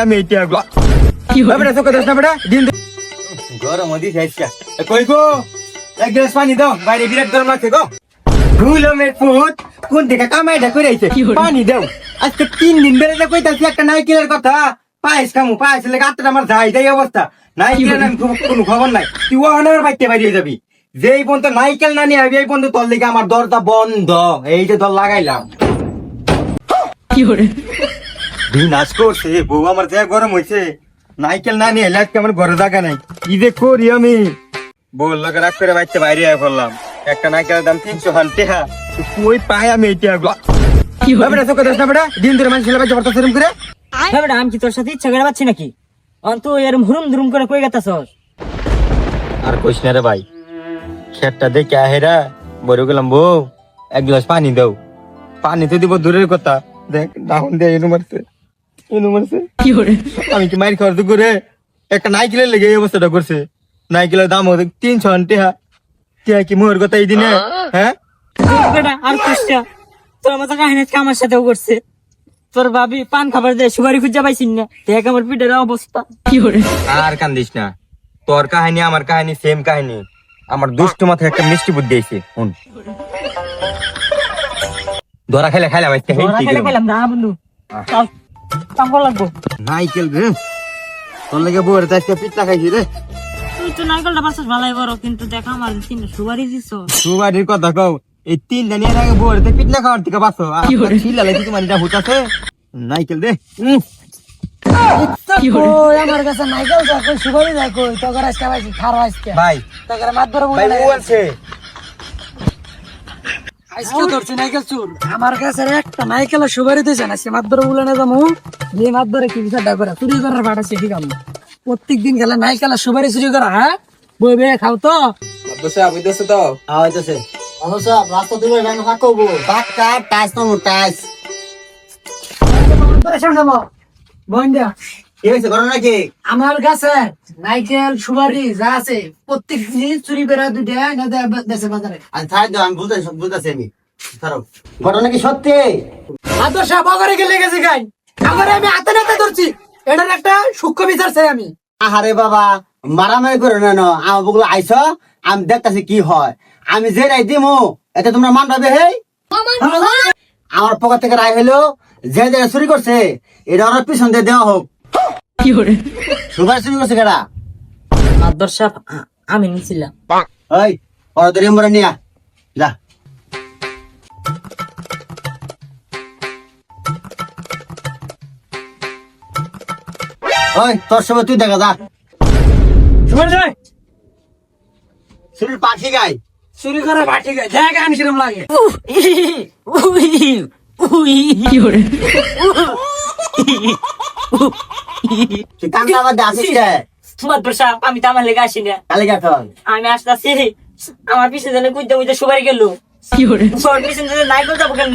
আমি এটা বেটা তোকে দশ না বেটা দিন গরম অধি যাইছা কই গো এক গ্লাস পানি দাও বাইরে বিরাট গরম লাগছে গো ভুলো মে ফুট কোন দিকে কামাইটা করে আইছে পানি দাও আজকে 3 দিন বেড়ে কইতাছি একটা নাইকেলের কথা পায়েস খামু পায়েস লেগে আত্মাটা আমার যাই অবস্থা নাইকেল আমি কোনো খবর নাই তুই ওখানে বাইতে বাইরে যাবি যেই পর্যন্ত নাইকেল না নিয়ে আবি এই পর্যন্ত তোর লেগে আমার দরজা বন্ধ এই যে তোর লাগাইলাম দিন আজ করছে বউ আমার যে গরম হয়েছে নাইকেল না নিয়ে এলে আমার ঘরে জায়গা নাই কি যে করি আমি বল লোকে রাগ করে বাইতে বাইরে আয় পড়লাম একটা নাইকেলের দাম 300 খান টেহা কই পাই আমি এটা বেটা তোকে দশ না বেটা দিন ধরে মানুষ ছেলে বাচ্চা পড়তে সেরম করে বেটা আমি কি তোর সাথে ইচ্ছা করে পাচ্ছি নাকি তুই এরম হুরুম ধুরুম করে কই গেতাছস আর কইস না রে ভাই খেতটা দেখে আহেরা বড় গেলাম বউ এক গ্লাস পানি দাও পানি তো দিব দূরের কথা দেখ ডাউন দিয়ে এনু মারছে আমি কি মাইর খাওয়ার তো করে একটা নাইকেলের লেগে এই অবস্থাটা করছে নাইকেলের দাম হতো 300 আন টেহা টেহা কি মোর কথা এই দিনে হ্যাঁ বেটা আর কইছা তোর মতো কাহিনী আমার সাথেও করছে তোর ভাবি পান খাবার দে সুপারি খুঁজা পাইছিস না দেখ আমার পিঠের অবস্থা আর কান্দিস না তোর কাহিনী আমার কাহিনী সেম কাহিনী আমার দুষ্ট মাথায় একটা মিষ্টি বুদ্ধি আইছে শুন ধরা খেলে খাইলাম আজকে খেলাম না বন্ধু চল কাম করা লাগবো নাইকেল রে তোর লাগে বউয়ের তো আজকে পিঠা খাইছি রে তুই তো নাইকেলটা পাচ্ছিস ভালোই বড় কিন্তু দেখ আমার তিনটা সুপারি দিছ সুবাড়ির কথা কও এই 3 দিনের আগে বউয়ের তো পিঠা খাওয়ার থেকে বাঁচো ছিলা লাগি তোমার এটা হুতাছে নাইকেল দে আমার কাছে নাইকেল যা কই সুপারি যা কই তোর আজকে পাইছি খারাপ আজকে ভাই তোর মাতবর ভাই বলছে আজকে ধরছি নাইকেল চুর আমার কাছে একটা নাইকেল সুপারি দিছে না সে মাতবর বলে না যামু যে মাতবরে কি বিচারটা করে চুরি করার বাটা শিখি কাম প্রত্যেকদিন গেলে নাইকেল সুপারি চুরি করা হ্যাঁ বই বে খাও তো বসে আপনি দোস্ত তো আইতাছে অবশ্য রাস্তা দিবে গান কাকবো বাক্কা টাইস তো টাইস বন্ধা কি হইছে করো নাকি আমার কাছে নাইকেল সুপারি যা আছে প্রত্যেক দিন চুরি করে দুইটা না দেশে বাজারে আর ছাড় দাও আমি বলতাছি আমি ছাড়ো ঘটনা কি সত্যি আদর্শ বগরে গেলে গেছে গাই আমার আমি হাতে নাতে ধরছি এটার একটা সূক্ষ্ম বিচার চাই আমি আহারে বাবা মারামারি করে না আমার বগুলো আইছ আমি দেখতাছি কি হয় আমি যে রাই দিমু এটা তোমরা মান পাবে হেই আমার পকেট থেকে রায় হইলো যে যে চুরি করছে এটা ওরা পিছন দিয়ে দেওয়া হোক সুপার চুরি করছে কেডা আদর্শ আমি নিছিলাম ওই ওরা ধরে মরে নিয়া যা ওই তোর সময় তুই দেখা যা সুপারি যাই চুরির পাখি গাই চুরি করে বাটি গাই দেখ আমি সেরকম লাগে তুই কান্না আবার আসিস কে তোমার দোষা আমি তো আমার লেগে আসি না কালে গেছন আমি আসতেছি আমার পিছনে জানে কুইতে কুইতে সুপারি গেল পিছনে নাইকেল যাবো কেন